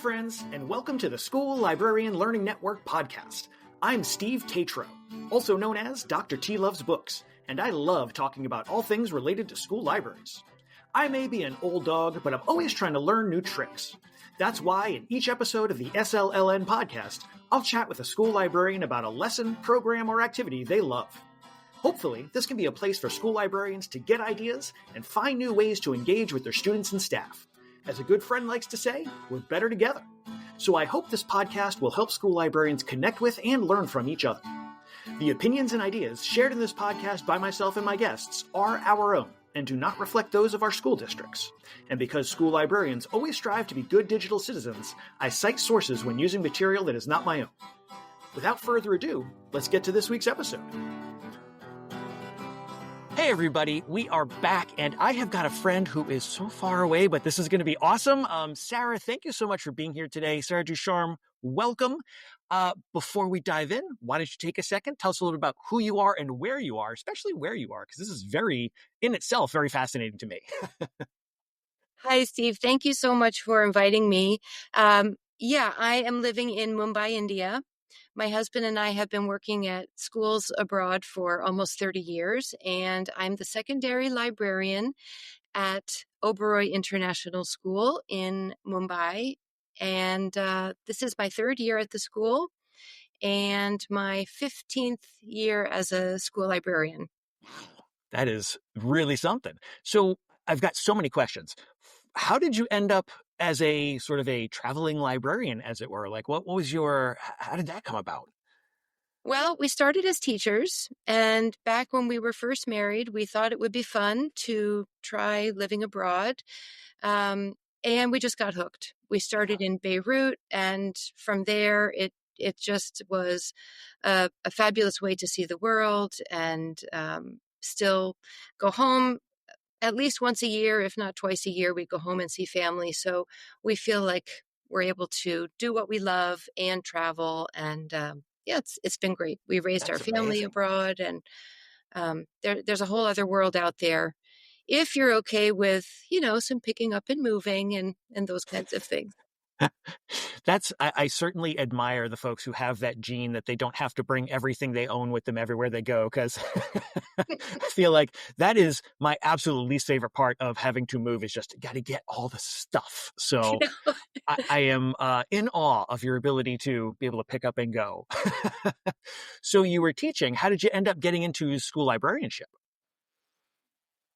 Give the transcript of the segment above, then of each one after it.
friends, and welcome to the School Librarian Learning Network podcast. I'm Steve Tatro, also known as Dr. T Loves Books, and I love talking about all things related to school libraries. I may be an old dog, but I'm always trying to learn new tricks. That's why in each episode of the SLLN podcast, I'll chat with a school librarian about a lesson, program, or activity they love. Hopefully, this can be a place for school librarians to get ideas and find new ways to engage with their students and staff. As a good friend likes to say, we're better together. So I hope this podcast will help school librarians connect with and learn from each other. The opinions and ideas shared in this podcast by myself and my guests are our own and do not reflect those of our school districts. And because school librarians always strive to be good digital citizens, I cite sources when using material that is not my own. Without further ado, let's get to this week's episode. Hey everybody, we are back, and I have got a friend who is so far away, but this is going to be awesome. Sarah, thank you so much for being here today. Sarah Ducharme, welcome. Before we dive in, why don't you take a second, tell us a little about who you are and where you are, especially where you are, because this is in itself, very fascinating to me. Hi, Steve. Thank you so much for inviting me. I am living in Mumbai, India. My husband and I have been working at schools abroad for almost 30 years, and I'm the secondary librarian at Oberoi International School in Mumbai. And this is my third year at the school and my 15th year as a school librarian. That is really something. So I've got so many questions. How did you end up as a sort of a traveling librarian, as it were? Like, how did that come about? Well, we started as teachers, and back when we were first married, we thought it would be fun to try living abroad, and we just got hooked. We started in Beirut, and from there, it just was a fabulous way to see the world and still go home. At least once a year, if not twice a year, we go home and see family. So we feel like we're able to do what we love and travel. And it's been great. We raised our family abroad, and there's a whole other world out there. If you're okay with, some picking up and moving and those kinds of things. I certainly admire the folks who have that gene that they don't have to bring everything they own with them everywhere they go, because I feel like that is my absolute least favorite part of having to move, is just got to get all the stuff. So I am in awe of your ability to be able to pick up and go. So you were teaching. How did you end up getting into school librarianship?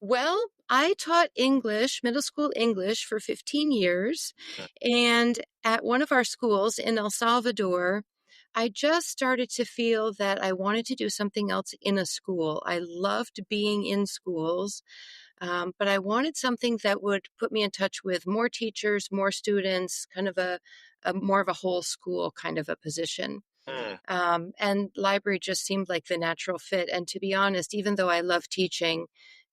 Well, I taught English, middle school English, for 15 years. And at one of our schools in El Salvador, I just started to feel that I wanted to do something else in a school. I loved being in schools, but I wanted something that would put me in touch with more teachers, more students, kind of a more of a whole school kind of a position. And library just seemed like the natural fit. And to be honest, even though I love teaching,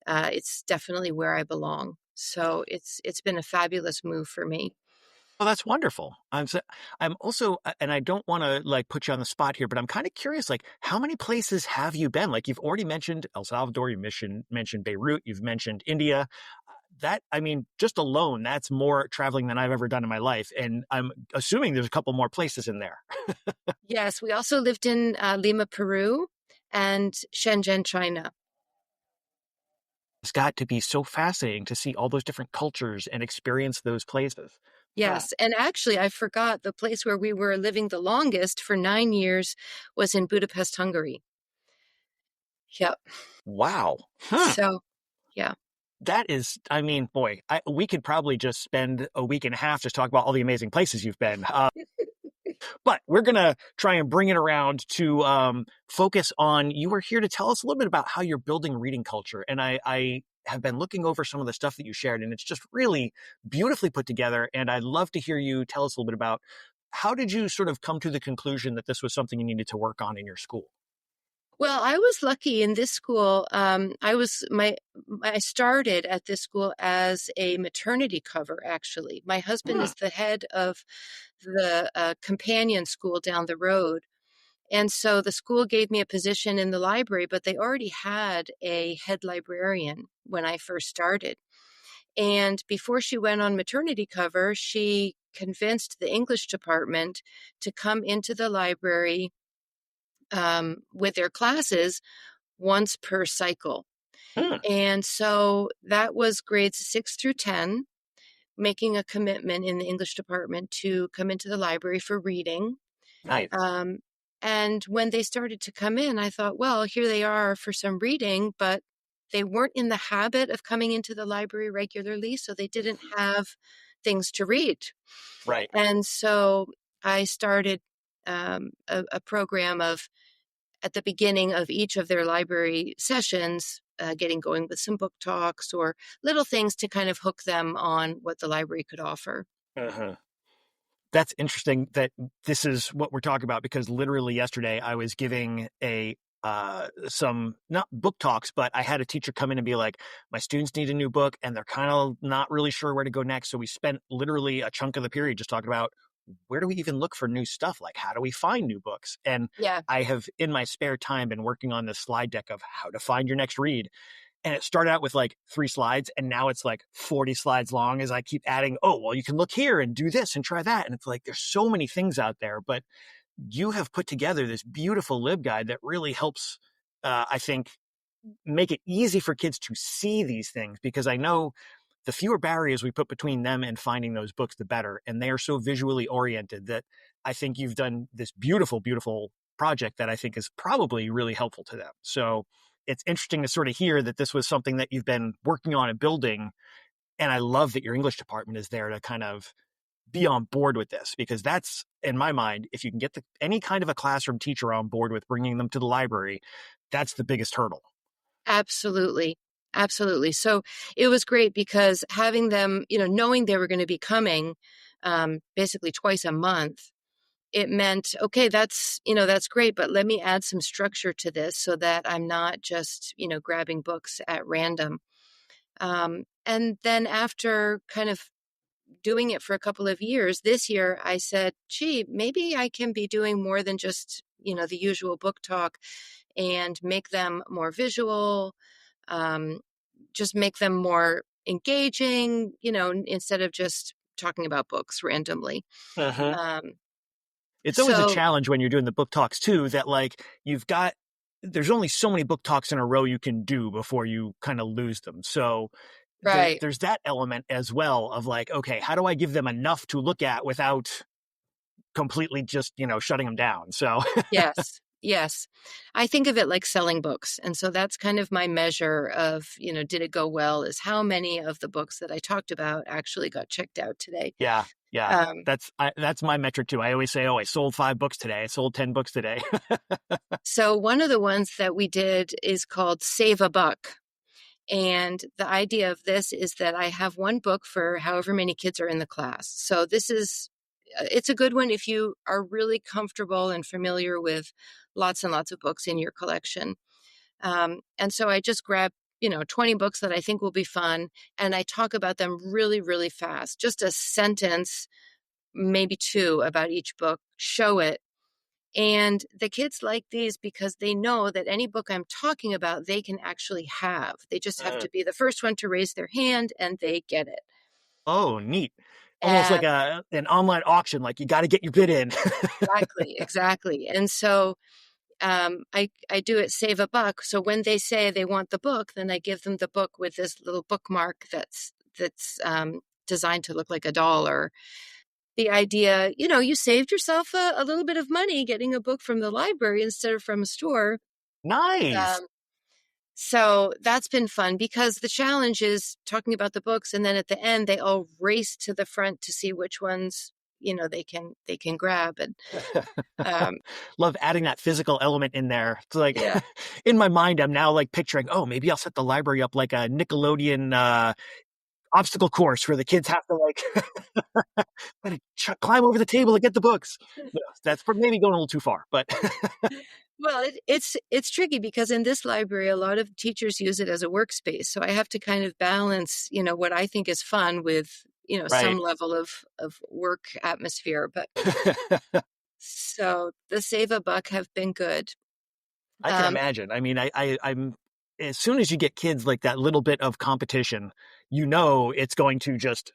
it's definitely where I belong. So it's been a fabulous move for me. Well, that's wonderful. I'm also, and I don't want to put you on the spot here, but I'm kind of curious, how many places have you been? You've already mentioned El Salvador, you mentioned Beirut, you've mentioned India. Just alone, that's more traveling than I've ever done in my life. And I'm assuming there's a couple more places in there. Yes, we also lived in Lima, Peru, and Shenzhen, China. It's got to be so fascinating to see all those different cultures and experience those places. Yes. And actually, I forgot, the place where we were living the longest for 9 years was in Budapest, Hungary. Yep. Wow. Huh. So, yeah. That is, we could probably just spend a week and a half just talking about all the amazing places you've been. But we're going to try and bring it around to focus on, you were here to tell us a little bit about how you're building reading culture. And I have been looking over some of the stuff that you shared, and it's just really beautifully put together. And I'd love to hear you tell us a little bit about, how did you sort of come to the conclusion that this was something you needed to work on in your school? Well, I was lucky in this school. I started at this school as a maternity cover, actually. My husband is the head of the companion school down the road. And so the school gave me a position in the library, but they already had a head librarian when I first started. And before she went on maternity cover, she convinced the English department to come into the library with their classes once per cycle. Hmm, And so that was grades 6 through 10, making a commitment in the English department to come into the library for reading. nice. Um, and when they started to come in, I thought, well, here they are for some reading, but they weren't in the habit of coming into the library regularly, so they didn't have things to read. Right. And so I started a program of, at the beginning of each of their library sessions, getting going with some book talks or little things to kind of hook them on what the library could offer. Uh-huh. That's interesting that this is what we're talking about, because literally yesterday I was giving some, not book talks, but I had a teacher come in and be like, my students need a new book and they're kind of not really sure where to go next. So we spent literally a chunk of the period just talking about, where do we even look for new stuff? Like, how do we find new books? And Yeah, I have in my spare time been working on this slide deck of how to find your next read. And it started out with like 3 slides, and now it's like 40 slides long as I keep adding, oh, well, you can look here and do this and try that. And it's like, there's so many things out there, but you have put together this beautiful LibGuide that really helps, I think, make it easy for kids to see these things, because I know the fewer barriers we put between them and finding those books, the better. And they are so visually oriented that I think you've done this beautiful, beautiful project that I think is probably really helpful to them. So it's interesting to sort of hear that this was something that you've been working on and building. And I love that your English department is there to kind of be on board with this, because that's, in my mind, if you can get any kind of a classroom teacher on board with bringing them to the library, that's the biggest hurdle. absolutely. Absolutely. So it was great because having them, knowing they were going to be coming basically twice a month, it meant, okay, that's great, but let me add some structure to this so that I'm not just, grabbing books at random. And then after kind of doing it for a couple of years, this year I said, gee, maybe I can be doing more than just, the usual book talk and make them more visual, um, just make them more engaging, instead of just talking about books randomly. Uh-huh. Um, It's always a so, challenge when you're doing the book talks too, that like there's only so many book talks in a row you can do before you kind of lose them. So right. there's that element as well of like, okay, how do I give them enough to look at without completely just, shutting them down? So, Yes. Yes. I think of it like selling books. And so that's kind of my measure of, did it go well, is how many of the books that I talked about actually got checked out today. yeah, yeah. Um, That's my metric too. I always say, oh, I sold 5 books today. I sold 10 books today. so one of the ones that we did is called Save a Buck. And the idea of this is that I have one book for however many kids are in the class. So it's a good one if you are really comfortable and familiar with lots and lots of books in your collection. And so I just grab, 20 books that I think will be fun. And I talk about them really, really fast, just a sentence, maybe 2 about each book, show it. And the kids like these because they know that any book I'm talking about, they can actually have. They just have Mm. to be the first one to raise their hand and they get it. Oh, neat. Almost like And an online auction, like you got to get your bid in. exactly, exactly. And so I do it save a buck. So when they say they want the book, then I give them the book with this little bookmark that's designed to look like a dollar. The idea, you saved yourself a little bit of money getting a book from the library instead of from a store. Nice. Um, so that's been fun because the challenge is talking about the books, and then at the end they all race to the front to see which ones they can grab. And um, Love adding that physical element in there. It's like yeah, in my mind, I'm now like picturing, oh, maybe I'll set the library up like a Nickelodeon obstacle course where the kids have to like kind of climb over the table to get the books. No, that's maybe going a little too far, but well, it's tricky because in this library, a lot of teachers use it as a workspace. So I have to kind of balance, what I think is fun with, some right. level of work atmosphere. But so the save a buck have been good. I can Um, imagine. I mean, I'm as soon as you get kids like that little bit of competition, it's going to just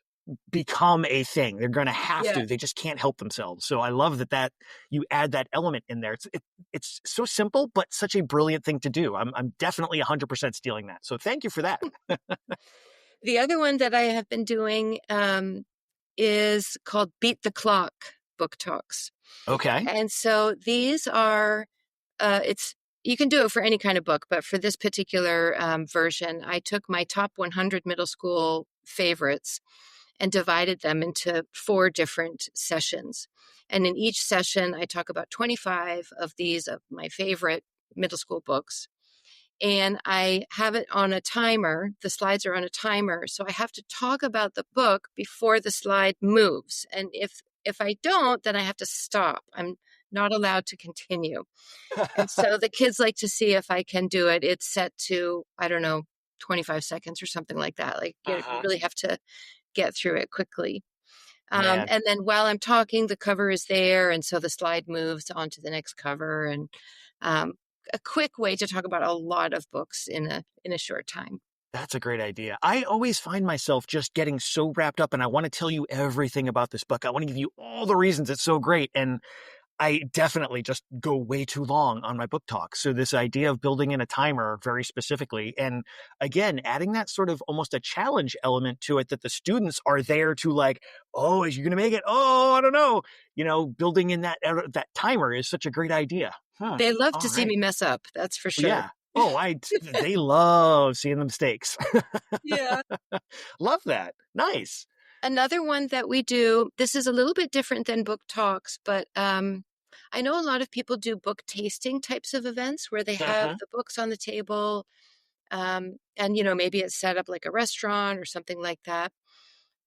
become a thing. They're going to have Yeah. to. They just can't help themselves. So I love that you add that element in there. It's so simple, but such a brilliant thing to do. I'm definitely 100% stealing that. So thank you for that. The other one that I have been doing is called Beat the Clock book talks. Okay. And so these are, it's, you can do it for any kind of book, but for this particular version, I took my top 100 middle school favorites and divided them into 4 different sessions. And in each session, I talk about 25 of these of my favorite middle school books. And I have it on a timer. The slides are on a timer. So I have to talk about the book before the slide moves. And if I don't, then I have to stop. I'm not allowed to continue. And so the kids like to see if I can do it. It's set to, I don't know, 25 seconds or something like that. Like you Uh-huh. really have to get through it quickly. Man, And then while I'm talking, the cover is there. And so the slide moves on to the next cover. And um, a quick way to talk about a lot of books in a short time. that's a great idea. I always find myself just getting so wrapped up and I want to tell you everything about this book. I want to give you all the reasons it's so great. And I definitely just go way too long on my book talk. So this idea of building in a timer very specifically, and again, adding that sort of almost a challenge element to it that the students are there to like, oh, is you going to make it? Oh, I don't know. Building in that timer is such a great idea. Huh. They love All to see right. me mess up. That's for sure. Yeah. Oh, they love seeing the mistakes. Yeah. Love that. Nice. Another one that we do, this is a little bit different than book talks, but I know a lot of people do book tasting types of events where they have Uh-huh. the books on the table. And, maybe it's set up like a restaurant or something like that.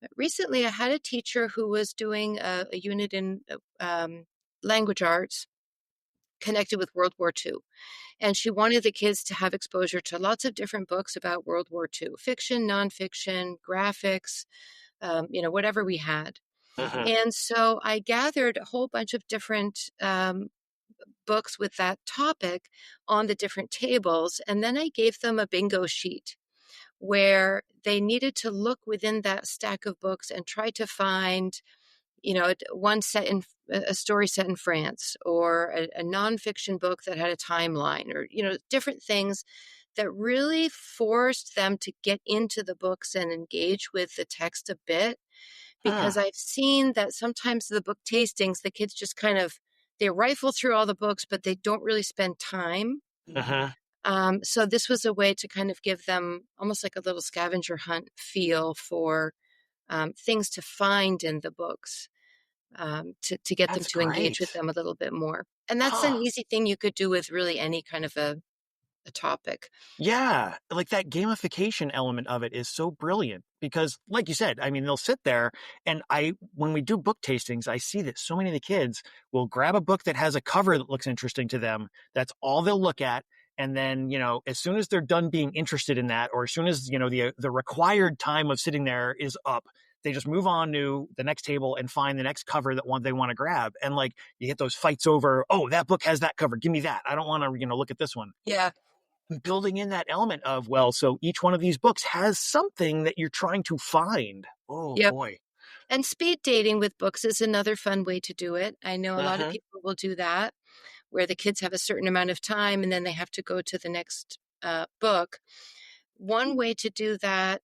But recently, I had a teacher who was doing a unit in language arts connected with World War II. And she wanted the kids to have exposure to lots of different books about World War II, fiction, nonfiction, graphics, whatever we had. Uh-huh. And so I gathered a whole bunch of different books with that topic on the different tables. And then I gave them a bingo sheet where they needed to look within that stack of books and try to find, one set in a story set in France or a nonfiction book that had a timeline or, different things that really forced them to get into the books and engage with the text a bit. Because Huh. I've seen that sometimes the book tastings, the kids just kind of, they rifle through all the books, but they don't really spend time. Uh-huh. So this was a way to kind of give them almost like a little scavenger hunt feel for things to find in the books to get them That's to engage with great. them a little bit more. And that's an Huh. easy thing you could do with really any kind of a topic. Yeah, like that gamification element of it is so brilliant because, like you said, I mean, they'll sit there and when we do book tastings, I see that so many of the kids will grab a book that has a cover that looks interesting to them. That's all they'll look at. And then, as soon as they're done being interested in that, or as soon as, the required time of sitting there is up, they just move on to the next table and find the next cover that one they want to grab. And like you get those fights over, oh, that book has that cover. Give me that. I don't want to, look at this one. Yeah. Building in that element of, well, so each one of these books has something that you're trying to find. Oh Yep. boy. And speed dating with books is another fun way to do it. I know a lot of Uh-huh. people will do that, where the kids have a certain amount of time and then they have to go to the next book. One way to do that,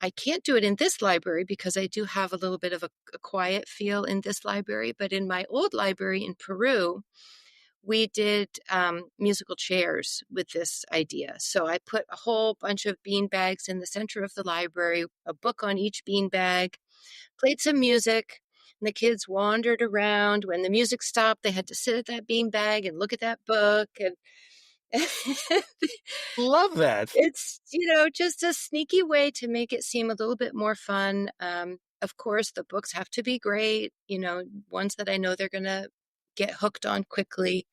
I can't do it in this library because I do have a little bit of a quiet feel in this library, but in my old library in Peru, we did musical chairs with this idea. So I put a whole bunch of bean bags in the center of the library, a book on each bean bag, played some music, and the kids wandered around. When the music stopped, they had to sit at that bean bag and look at that book. And Love that. it's, just a sneaky way to make it seem a little bit more fun. Of course, the books have to be great, ones that I know they're going to get hooked on quickly.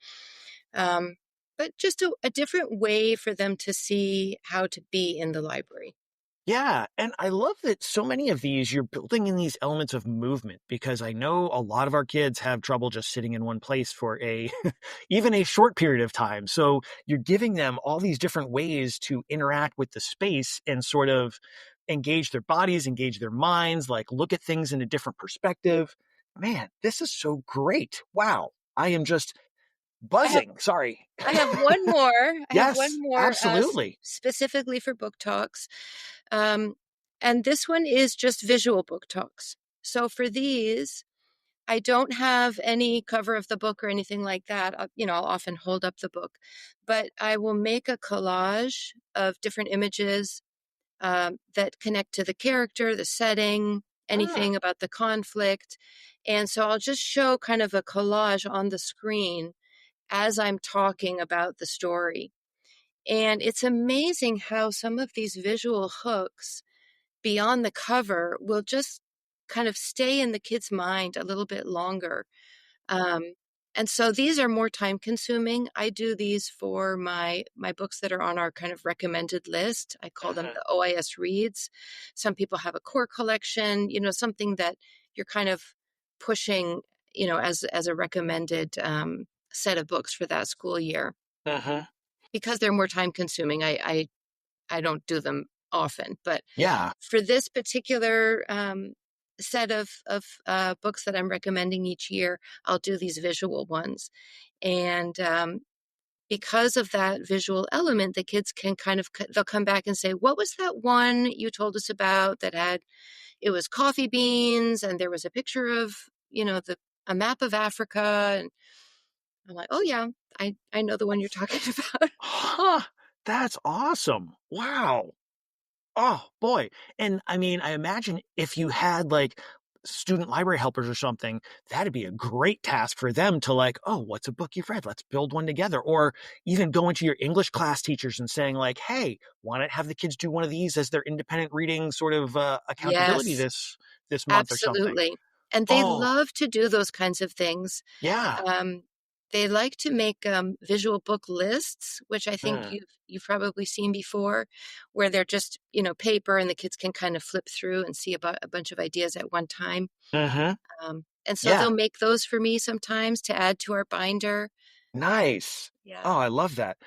Um, but just a different way for them to see how to be in the library. Yeah, and I love that so many of these you're building in these elements of movement because I know a lot of our kids have trouble just sitting in one place for a even a short period of time. So you're giving them all these different ways to interact with the space and sort of engage their bodies, engage their minds, like look at things in a different perspective. Man, this is so great. Wow. I am just I have buzzing. Sorry. I have one more. I have one Yes, more absolutely. specifically for book talks. Um, and this one is just visual book talks. So for these, I don't have any cover of the book or anything like that. I'll often hold up the book, but I will make a collage of different images that connect to the character, the setting, Ah, anything about the conflict. And so I'll just show kind of a collage on the screen as I'm talking about the story. And it's amazing how some of these visual hooks beyond the cover will just kind of stay in the kid's mind a little bit longer. Um, and so these are more time consuming. I do these for my books that are on our kind of recommended list. I call them mhm. the OIS reads. Some people have a core collection, something that you're kind of pushing, as a recommended set of books for that school year. Mhm. Because they're more time consuming, I don't do them often. But Yeah. for this particular set of books that I'm recommending each year, I'll do these visual ones. And because of that visual element, the kids can they'll come back and say, "What was that one you told us about that it was coffee beans and there was a picture of, a map of Africa?" And I'm like, "Oh yeah, I know the one you're talking about." Huh. That's awesome. Wow. Oh boy. And I mean, I imagine if you had like student library helpers or something, that'd be a great task for them to like, oh, what's a book you've read? Let's build one together. Or even going to your English class teachers and saying like, hey, why not have the kids do one of these as their independent reading sort of accountability Yes, this month or something? absolutely. And they Oh, love to do those kinds of things. yeah. Um, they like to make visual book lists, which I think Mm. you've probably seen before, where they're just paper and the kids can kind of flip through and see about a bunch of ideas at one time. Mm-hmm. And so Yeah. they'll make those for me sometimes to add to our binder. Nice. Yeah. Oh, I love that.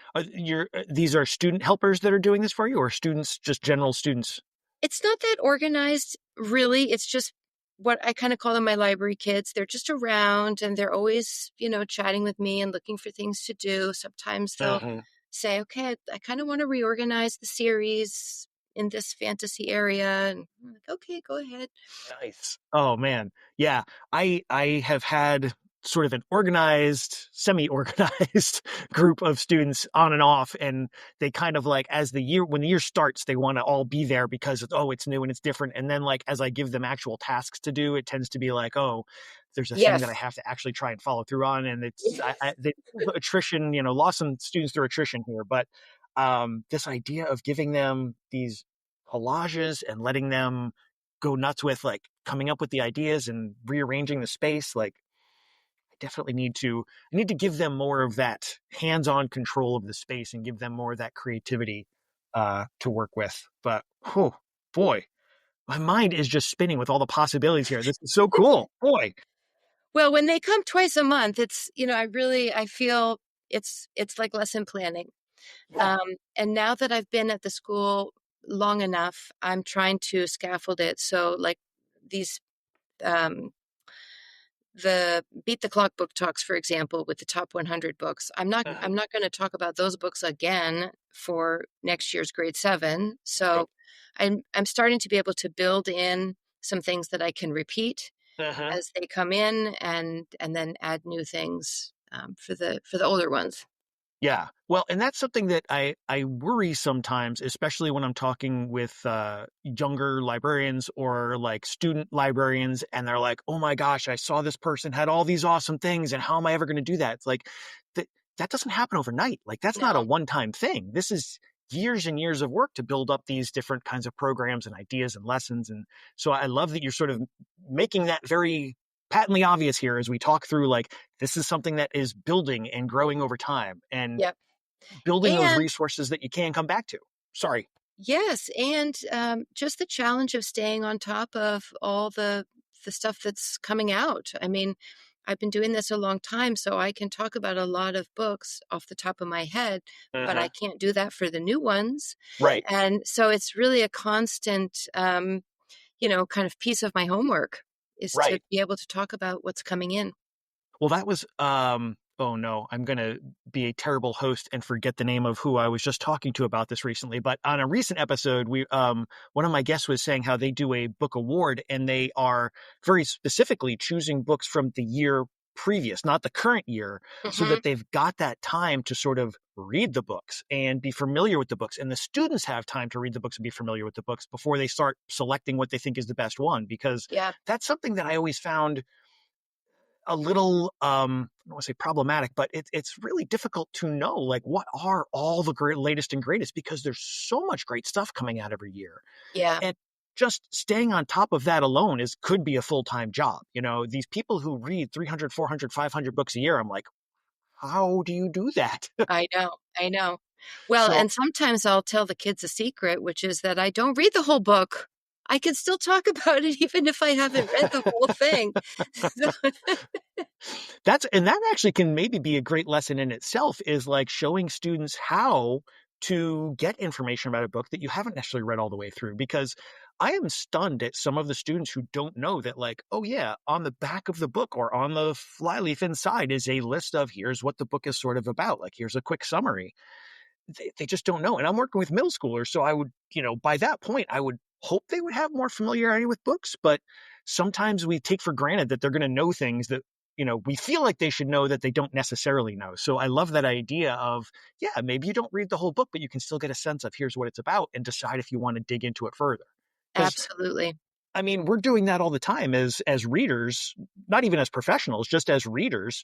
These are student helpers that are doing this for you, or students, just general students? It's not that organized, really. It's just what I kind of call them my library kids. They're just around and they're always, chatting with me and looking for things to do. Sometimes they'll Mm-hmm. say, okay, I kind of want to reorganize the series in this fantasy area. And I'm like, okay, go ahead. Nice. Oh man. Yeah. I have had sort of an organized, semi-organized group of students on and off, and they kind of like as the year when the year starts, they want to all be there because it's new and it's different. And then like as I give them actual tasks to do, it tends to be like, oh, there's a thing that I Yes. have to actually try and follow through on. And it's Yes. the attrition, lost some students through attrition here, but this idea of giving them these collages and letting them go nuts with like coming up with the ideas and rearranging the space. Like I definitely I need to give them more of that hands-on control of the space and give them more of that creativity to work with. But oh boy, my mind is just spinning with all the possibilities here. This is so cool. Boy. Well, when they come twice a month, it's, I feel it's like lesson planning. Yeah. And now that I've been at the school long enough, I'm trying to scaffold it. So like these, um, the beat the clock book talks, for example, with the top 100 books, Uh-huh. I'm not going to talk about those books again for next year's grade 7. Right. So I'm starting to be able to build in some things that I can repeat Uh-huh. as they come in, and then add new things for the older ones. Yeah. Well, and that's something that I worry sometimes, especially when I'm talking with younger librarians or like student librarians, and they're like, "Oh my gosh, I saw this person had all these awesome things, and how am I ever going to do that?" It's like that doesn't happen overnight. Like that's not a No. one-time thing. This is years and years of work to build up these different kinds of programs and ideas and lessons. And so I love that you're sort of making that very patently obvious here as we talk through like this is something that is building and growing over time and Yep. building those And resources that you can come back to. Sorry. Yes, and just the challenge of staying on top of all the stuff that's coming out. I mean, I've been doing this a long time, so I can talk about a lot of books off the top of my head, but I Hmm. can't do that for the new ones. Right. And so it's really a constant, kind of piece of my homework is to Right. be able to talk about what's coming in. Well, that was oh no, I'm going to be a terrible host and forget the name of who I was just talking to about this recently, but on a recent episode, we one of my guests was saying how they do a book award and they are very specifically choosing books from the year previous, not the current year, so Hmm. that they've got that time to sort of read the books and be familiar with the books, and the students have time to read the books and be familiar with the books before they start selecting what they think is the best one, because Yeah, that's something that I always found a little I don't want to say problematic, but it's really difficult to know like what are all the great latest and greatest, because there's so much great stuff coming out every year. yeah, And just staying on top of that alone is could be a full-time job. These people who read 300, 400, 500 books a year, I'm like, how do you do that? I know, I know. Well, So and sometimes I'll tell the kids a secret, which is that I don't read the whole book. I can still talk about it even if I haven't read the whole thing. So, that actually can maybe be a great lesson in itself, is like showing students how to get information about a book that you haven't necessarily read all the way through, because I am stunned at some of the students who don't know that, like, oh yeah, on the back of the book or on the flyleaf inside is a list of here's what the book is sort of about, like here's a quick summary. They just don't know. And I'm working with middle schoolers, so I would, by that point, I would hope they would have more familiarity with books. But sometimes we take for granted that they're going to know things that, we feel like they should know that they don't necessarily know. So I love that idea of, yeah, maybe you don't read the whole book, but you can still get a sense of here's what it's about and decide if you want to dig into it further. Because absolutely. I mean, we're doing that all the time as readers, not even as professionals, just as readers.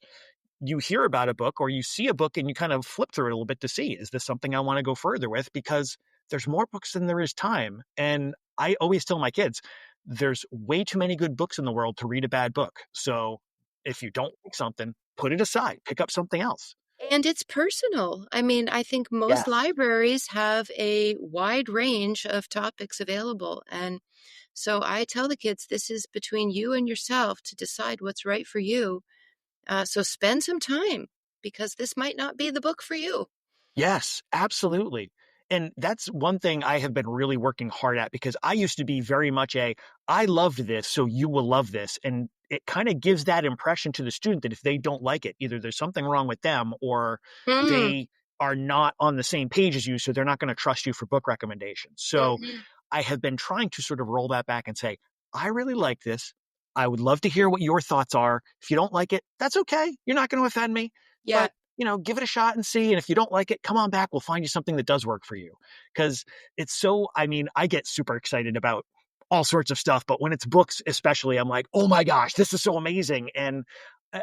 You hear about a book or you see a book and you kind of flip through it a little bit to see, is this something I want to go further with? Because there's more books than there is time. And I always tell my kids, there's way too many good books in the world to read a bad book. So if you don't like something, put it aside, pick up something else. And it's personal. I mean, I think most Yes. libraries have a wide range of topics available. And so I tell the kids this is between you and yourself to decide what's right for you. So spend some time because this might not be the book for you. Yes, absolutely. And that's one thing I have been really working hard at, because I used to be very much I loved this, so you will love this. And it kind of gives that impression to the student that if they don't like it, either there's something wrong with them or Hmm. they are not on the same page as you, so they're not going to trust you for book recommendations. So Hmm. I have been trying to sort of roll that back and say, I really like this. I would love to hear what your thoughts are. If you don't like it, that's okay. You're not going to offend me. Yeah, But give it a shot and see. And if you don't like it, come on back. We'll find you something that does work for you. Because it's so, I mean, I get super excited about all sorts of stuff, but when it's books, especially, I'm like, oh my gosh, this is so amazing. And uh,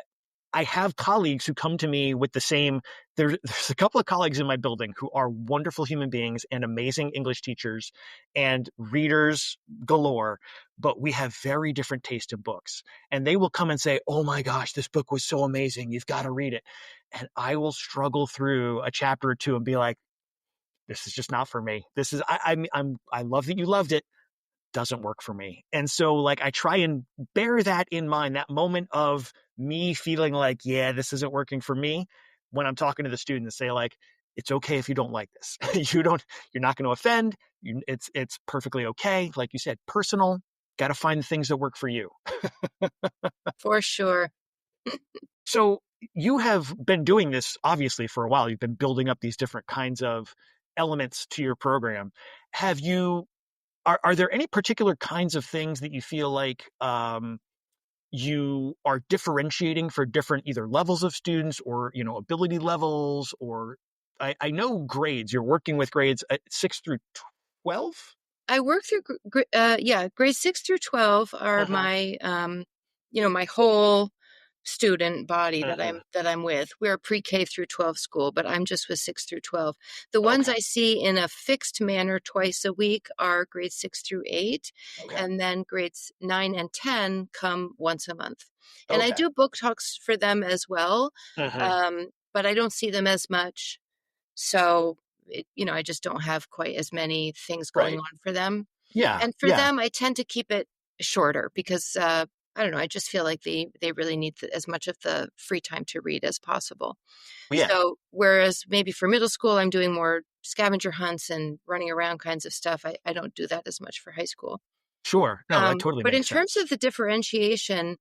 I have colleagues who come to me with the same. There's a couple of colleagues in my building who are wonderful human beings and amazing English teachers and readers galore, but we have very different taste in books. And they will come and say, "Oh my gosh, this book was so amazing! You've got to read it." And I will struggle through a chapter or two and be like, "This is just not for me. This is I love that you loved it, doesn't work for me." And so like I try and bear that in mind, that moment of me feeling like, yeah, this isn't working for me, when I'm talking to the student, and say like, it's okay if you don't like this. You're not going to offend. It's perfectly okay. Like you said, personal. Got to find the things that work for you. for sure. So you have been doing this obviously for a while. You've been building up these different kinds of elements to your program. Have you are there any particular kinds of things that you feel like you are differentiating for different either levels of students or ability levels? Or I know grades. You're working with grades at 6 through 12. I work through, yeah, grades 6 through 12 are Uh-huh. my whole student body that Uh-huh. I'm with. We're a pre-K through 12 school, but I'm just with 6 through 12. The ones Okay. I see in a fixed manner twice a week are grades 6 through 8, Okay. and then grades 9 and 10 come once a month. And I Okay. do book talks for them as well, Uh-huh. but I don't see them as much. So I just don't have quite as many things going Right. on for them. Yeah. And for Yeah. them, I tend to keep it shorter because I don't know, I just feel like they really need as much of the free time to read as possible. Yeah. So whereas maybe for middle school, I'm doing more scavenger hunts and running around kinds of stuff, I don't do that as much for high school. Sure. No, that totally But in makes terms sense. of the differentiation,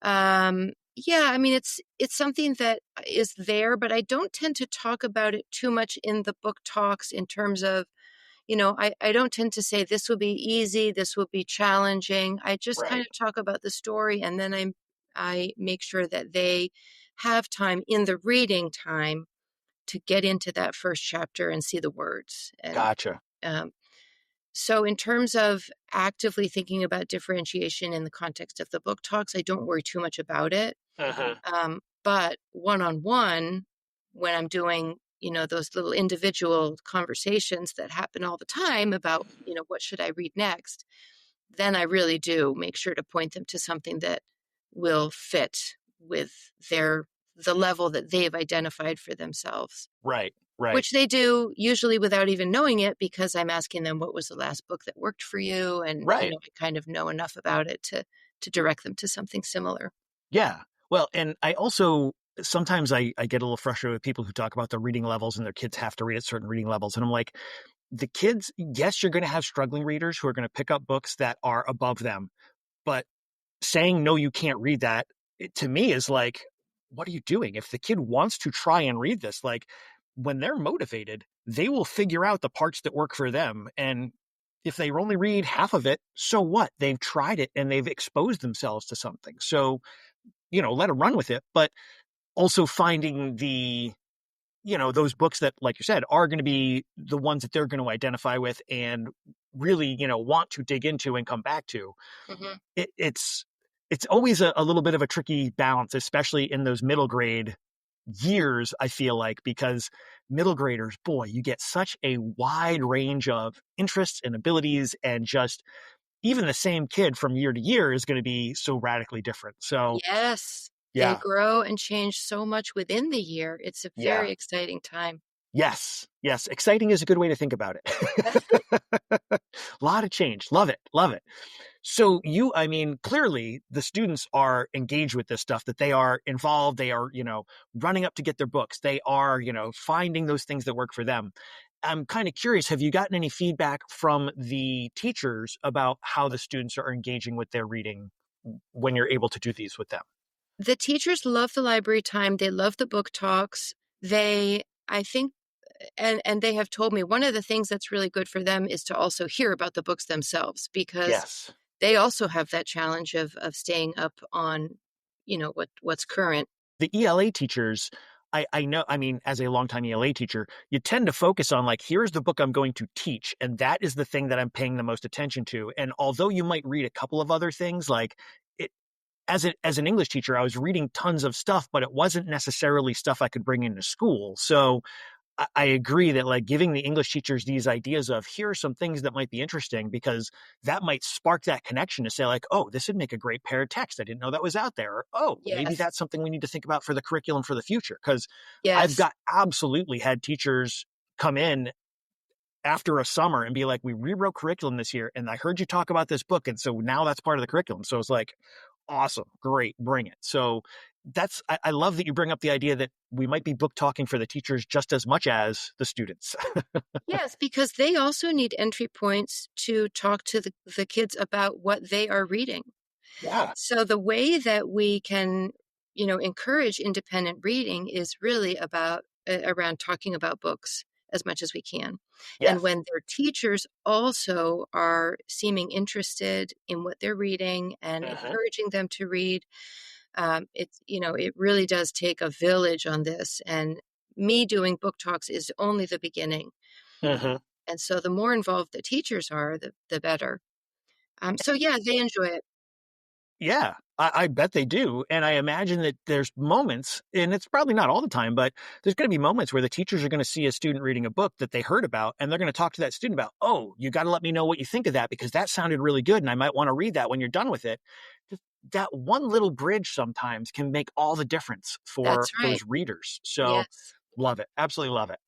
yeah, I mean, it's something that is there, but I don't tend to talk about it too much in the book talks in terms of, I don't tend to say this will be easy, this will be challenging. I just kind of Right. talk about the story, and then I make sure that they have time in the reading time to get into that first chapter and see the words. And Gotcha. um, so, in terms of actively thinking about differentiation in the context of the book talks, I don't worry too much about it. Uh-huh. But one on one, when I'm doing, those little individual conversations that happen all the time about, what should I read next, then I really do make sure to point them to something that will fit with the level that they've identified for themselves, Right. Right. which they do usually without even knowing it because I'm asking them what was the last book that worked for you, and Right. I kind of know enough about it to direct them to something similar. Yeah. Well, and I also sometimes I get a little frustrated with people who talk about the reading levels and their kids have to read at certain reading levels. And I'm like, the kids, yes, you're going to have struggling readers who are going to pick up books that are above them. But saying, no, you can't read that, to me is like, what are you doing? If the kid wants to try and read this, like when they're motivated, they will figure out the parts that work for them. And if they only read half of it, so what? They've tried it and they've exposed themselves to something. So, let them run with it. But also finding those books that, like you said, are going to be the ones that they're going to identify with and really, want to dig into and come back to. Hmm. It's always a little bit of a tricky balance, especially in those middle grade years, I feel like, because middle graders, boy, you get such a wide range of interests and abilities, and just even the same kid from year to year is going to be so radically different. So, Yes, they yeah, grow and change so much within the year. It's a yeah. very exciting time. Yes, yes. Exciting is a good way to think about it. A lot of change. Love it. Love it. So I mean, clearly the students are engaged with this stuff, that they are involved. They are, running up to get their books. They are, finding those things that work for them. I'm kind of curious, have you gotten any feedback from the teachers about how the students are engaging with their reading when you're able to do these with them? The teachers love the library time. They love the book talks. I think, and they have told me one of the things that's really good for them is to also hear about the books themselves because Yes. they also have that challenge of staying up on, what's current. The ELA teachers, I know, I mean, as a longtime ELA teacher, you tend to focus on like, here's the book I'm going to teach. And that is the thing that I'm paying the most attention to. And although you might read a couple of other things, like it, as an English teacher, I was reading tons of stuff, but it wasn't necessarily stuff I could bring into school. So I agree that like giving the English teachers these ideas of here are some things that might be interesting, because that might spark that connection to say like, oh, this would make a great pair of text. I didn't know that was out there. Or, oh, maybe Yes. that's something we need to think about for the curriculum for the future. Because I've Yes. got absolutely had teachers come in after a summer and be like, we rewrote curriculum this year and I heard you talk about this book. And so now that's part of the curriculum. So it's like, awesome, great, bring it. So I love that you bring up the idea that we might be book talking for the teachers just as much as the students. Yes, because they also need entry points to talk to the kids about what they are reading. Yeah. So the way that we can, encourage independent reading is really about around talking about books as much as we can. And Yes. when their teachers also are seeming interested in what they're reading and Uh-huh. encouraging them to read, it really does take a village on this. And me doing book talks is only the beginning. Uh-huh. And so the more involved the teachers are, the better. So yeah, they enjoy it. Yeah, I bet they do. And I imagine that there's moments, and it's probably not all the time, but there's going to be moments where the teachers are going to see a student reading a book that they heard about, and they're going to talk to that student about, oh, you got to let me know what you think of that, because that sounded really good, and I might want to read that when you're done with it. Just that one little bridge sometimes can make all the difference for That's those right. readers. So Yes. love it. Absolutely love it.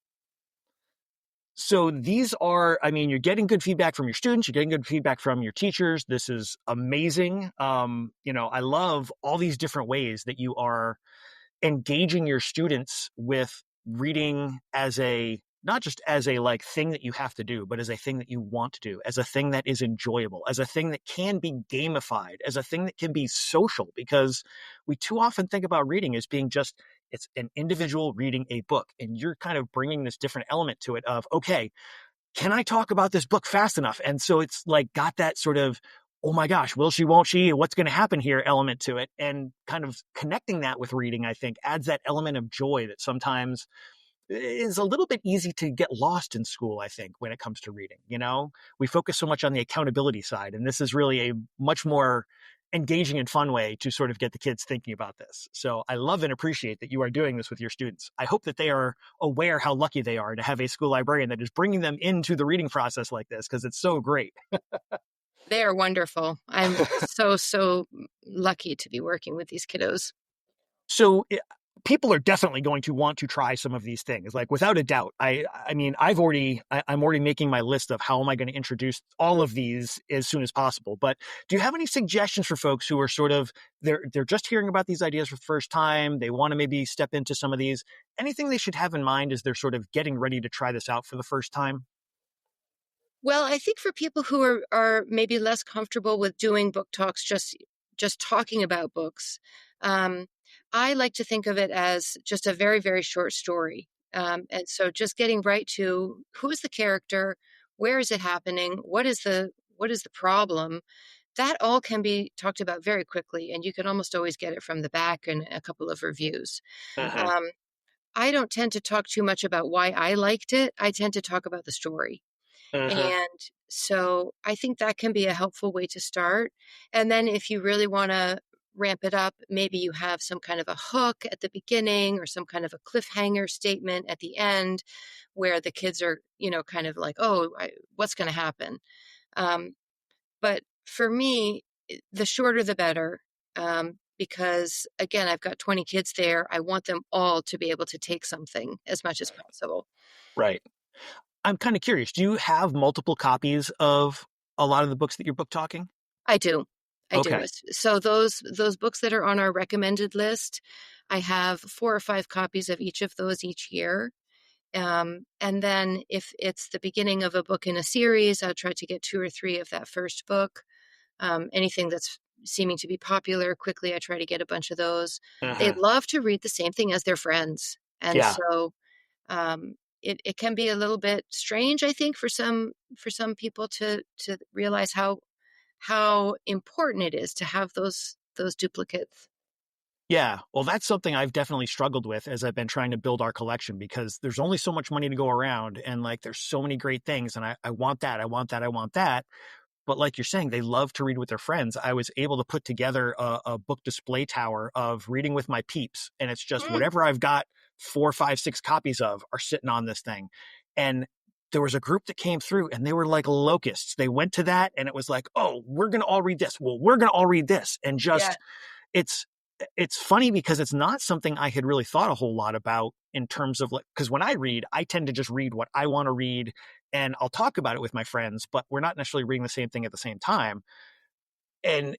So these are, I mean, you're getting good feedback from your students, you're getting good feedback from your teachers. This is amazing. I love all these different ways that you are engaging your students with reading as a not just as a like thing that you have to do, but as a thing that you want to do, as a thing that is enjoyable, as a thing that can be gamified, as a thing that can be social, because we too often think about reading as being just it's an individual reading a book, and you're kind of bringing this different element to it of, okay, can I talk about this book fast enough? And so it's like got that sort of, oh my gosh, will she, won't she, what's going to happen here element to it. And kind of connecting that with reading, I think, adds that element of joy that sometimes is a little bit easy to get lost in school, I think, when it comes to reading. We focus so much on the accountability side, and this is really a much more engaging and fun way to sort of get the kids thinking about this. So I love and appreciate that you are doing this with your students. I hope that they are aware how lucky they are to have a school librarian that is bringing them into the reading process like this, because it's so great. They are wonderful. I'm so lucky to be working with these kiddos. So people are definitely going to want to try some of these things, like without a doubt. I mean, I'm already making my list of how am I going to introduce all of these as soon as possible. But do you have any suggestions for folks who are sort of they're just hearing about these ideas for the first time? They want to maybe step into some of these. Anything they should have in mind as they're sort of getting ready to try this out for the first time? Well, I think for people who are maybe less comfortable with doing book talks, just talking about books, um, I like to think of it as just a very, very short story. And so just getting right to who is the character, where is it happening, what is the problem, that all can be talked about very quickly, and you can almost always get it from the back and a couple of reviews. Uh-huh. Um, I don't tend to talk too much about why I liked it. I tend to talk about the story. Uh-huh. And so I think that can be a helpful way to start. And then if you really want to ramp it up, maybe you have some kind of a hook at the beginning or some kind of a cliffhanger statement at the end where the kids are, kind of like, oh, what's going to happen? Um, but for me, the shorter the better. Because again, I've got 20 kids there. I want them all to be able to take something as much as possible. Right. I'm kind of curious. Do you have multiple copies of a lot of the books that you're book talking? I do. I do. Okay. So those books that are on our recommended list, I have 4 or 5 copies of each of those each year. And then if it's the beginning of a book in a series, I'll try to get 2 or 3 of that first book. Anything that's seeming to be popular quickly, I try to get a bunch of those. They Uh-huh. love to read the same thing as their friends. And Yeah. so it can be a little bit strange, I think, for some people to realize how important it is to have those duplicates. Yeah. Well, that's something I've definitely struggled with as I've been trying to build our collection, because there's only so much money to go around, and like there's so many great things, and I want that. I want that. I want that. But like you're saying, they love to read with their friends. I was able to put together a book display tower of reading with my peeps. And it's just Mm, whatever I've got 4, 5, 6 copies of are sitting on this thing. And there was a group that came through and they were like locusts. They went to that and it was like, oh, we're going to all read this. Well, we're going to all read this. And yeah. just, it's, it's funny because it's not something I had really thought a whole lot about in terms of like, because when I read, I tend to just read what I want to read, and I'll talk about it with my friends, but we're not necessarily reading the same thing at the same time. And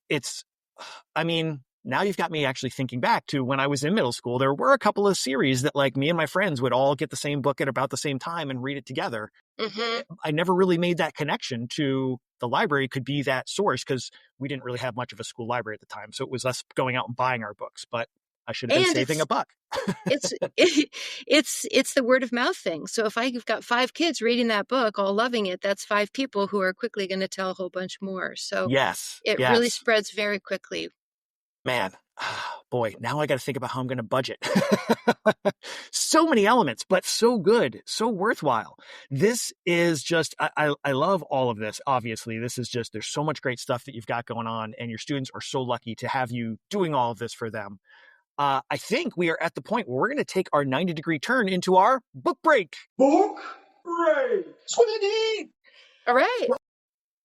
I mean, now you've got me actually thinking back to when I was in middle school. There were a couple of series that like me and my friends would all get the same book at about the same time and read it together. Hmm. I never really made that connection to the library could be that source, because we didn't really have much of a school library at the time. So it was us going out and buying our books, but I should have been And saving a buck. it's it's the word of mouth thing. So if I've got 5 kids reading that book, all loving it, that's 5 people who are quickly going to tell a whole bunch more. So Yes. it really Yes. spreads very quickly. Man, boy, now I got to think about how I'm going to budget. So many elements, but so good, so worthwhile. This is just, I love all of this. Obviously, this is just, there's so much great stuff that you've got going on, and your students are so lucky to have you doing all of this for them. I think we are at the point where we're going to take our 90-degree turn into our book break. Book break. Sweetie! All right.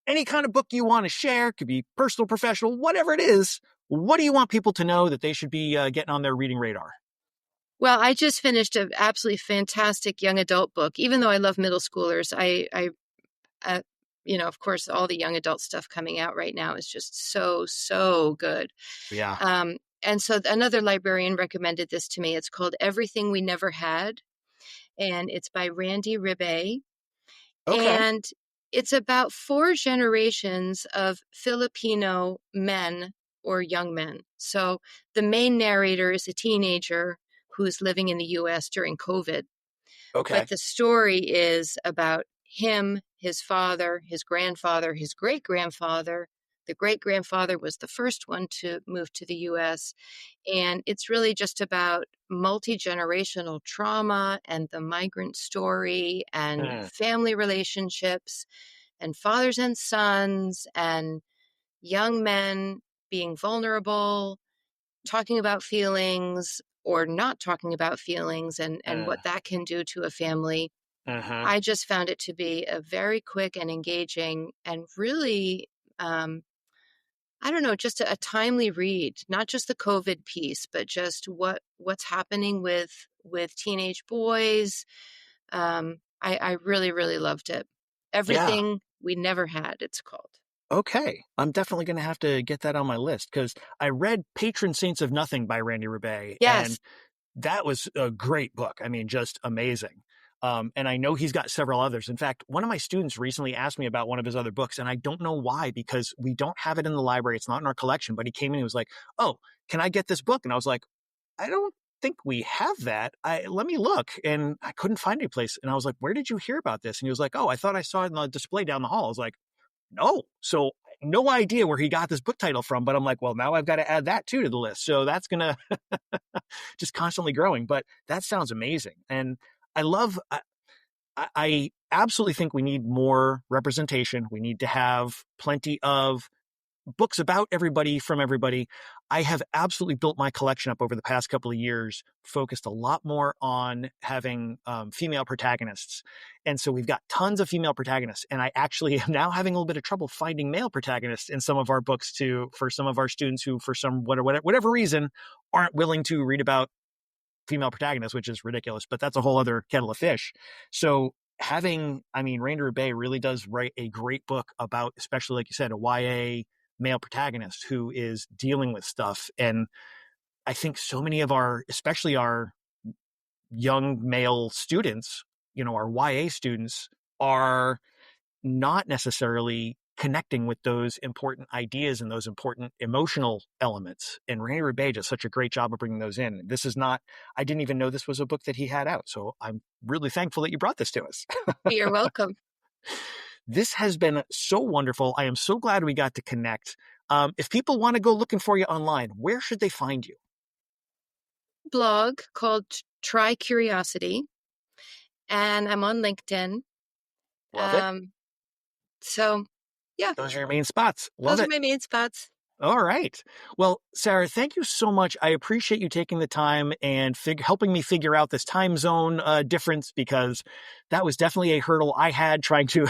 Any kind of book you want to share, could be personal, professional, whatever it is. What do you want people to know that they should be getting on their reading radar? Well, I just finished an absolutely fantastic young adult book. Even though I love middle schoolers, uh, of course, all the young adult stuff coming out right now is just so good. Yeah. And so another librarian recommended this to me. It's called Everything We Never Had, and it's by Randy Ribay. Okay. And it's about 4 generations of Filipino men or young men. So the main narrator is a teenager who's living in the US during COVID. Okay. But the story is about him, his father, his grandfather, his great grandfather. The great grandfather was the first one to move to the US. And it's really just about multi generational trauma and the migrant story and Mm, family relationships and fathers and sons and young men being vulnerable, talking about feelings or not talking about feelings and mm, what that can do to a family. mhm. I just found it to be a very quick and engaging and really, I don't know, just a timely read, not just the COVID piece, but just what's happening with teenage boys. I really, really loved it. Yeah. Everything We Never Had, it's called. Okay. I'm definitely going to have to get that on my list because I read Patron Saints of Nothing by Randy Ribay, and Yes, that was a great book. I mean, just amazing. And I know he's got several others. In fact, one of my students recently asked me about one of his other books, and I don't know why, because we don't have it in the library. It's not in our collection, but he came in and he was like, "Oh, can I get this book?" And I was like, "I don't think we have that. Let me look." And I couldn't find any place. And I was like, "Where did you hear about this?" And he was like, "Oh, I thought I saw it in the display down the hall." I was like, "No." So no idea where he got this book title from, but I'm like, well, now I've got to add that too to the list. So that's going to just constantly growing. But that sounds amazing. And I love, I absolutely think we need more representation. We need to have plenty of books about everybody from everybody. I have absolutely built my collection up over the past couple of years, focused a lot more on having female protagonists. And so we've got tons of female protagonists. And I actually am now having a little bit of trouble finding male protagonists in some of our books for some of our students who, for some whatever reason, aren't willing to read about female protagonists, which is ridiculous, but that's a whole other kettle of fish. So Randy Ribay really does write a great book about, especially like you said, a YA male protagonist who is dealing with stuff. And I think so many of especially our young male students, our YA students, are not necessarily connecting with those important ideas and those important emotional elements. And Randy Ribay does such a great job of bringing those in. I didn't even know this was a book that he had out. So I'm really thankful that you brought this to us. you're welcome. This has been so wonderful. I am so glad we got to connect. If people want to go looking for you online, where should they find you? Blog called Try Curiosity, and I'm on LinkedIn. Love it. So, yeah, Those are your main spots. Love those it. are my main spots. All right. Well, Sarah, thank you so much. I appreciate you taking the time and helping me figure out this time zone difference, because that was definitely a hurdle I had trying to.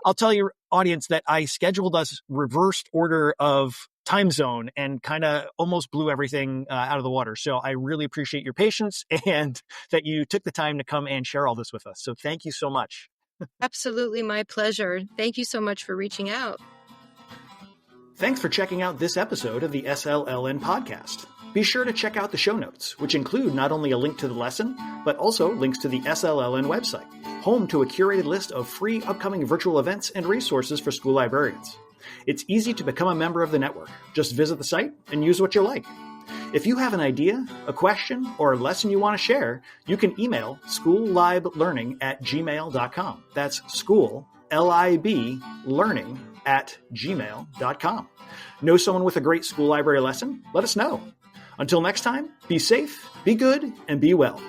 I'll tell your audience that I scheduled us reversed order of time zone and kind of almost blew everything out of the water. So I really appreciate your patience and that you took the time to come and share all this with us. So thank you so much. Absolutely my pleasure. Thank you so much for reaching out. Thanks for checking out this episode of the SLLN podcast. Be sure to check out the show notes, which include not only a link to the lesson, but also links to the SLLN website, home to a curated list of free upcoming virtual events and resources for school librarians. It's easy to become a member of the network. Just visit the site and use what you like. If you have an idea, a question, or a lesson you want to share, you can email schoolliblearning@gmail.com. That's school, L-I-B, learning@gmail.com. Know someone with a great school library lesson? Let us know. Until next time, be safe, be good, and be well.